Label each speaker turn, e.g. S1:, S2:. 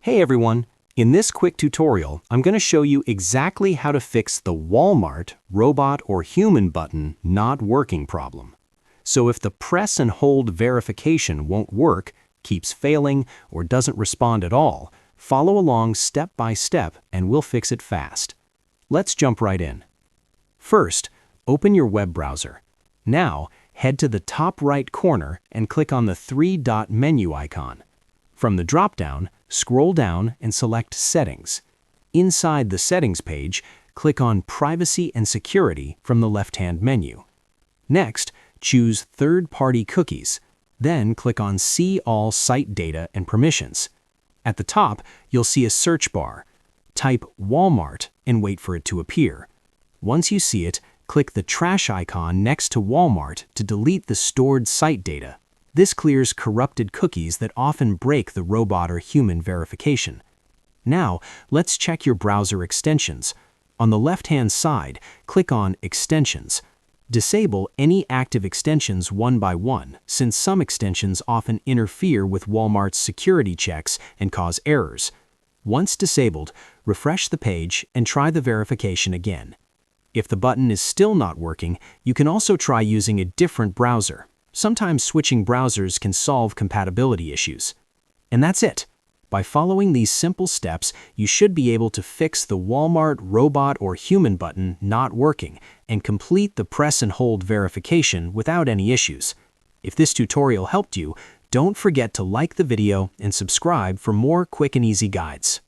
S1: Hey everyone! In this quick tutorial, I'm going to show you exactly how to fix the Walmart robot or human button not working problem. So if the press and hold verification won't work, keeps failing, or doesn't respond at all, follow along step by step and we'll fix it fast. Let's jump right in. First, open your web browser. Now, head to the top right corner and click on the three-dot menu icon. From the drop-down, scroll down and select Settings. Inside the Settings page, click on Privacy and Security from the left-hand menu. Next, choose Third-Party Cookies. Then click on See All Site Data and Permissions. At the top, you'll see a search bar. Type Walmart and wait for it to appear. Once you see it, click the trash icon next to Walmart to delete the stored site data. This clears corrupted cookies that often break the robot or human verification. Now, let's check your browser extensions. On the left-hand side, click on Extensions. Disable any active extensions one by one, since some extensions often interfere with Walmart's security checks and cause errors. Once disabled, refresh the page and try the verification again. If the button is still not working, you can also try using a different browser. Sometimes switching browsers can solve compatibility issues. And that's it. By following these simple steps, you should be able to fix the Walmart robot or human button not working and complete the press and hold verification without any issues. If this tutorial helped you, don't forget to like the video and subscribe for more quick and easy guides.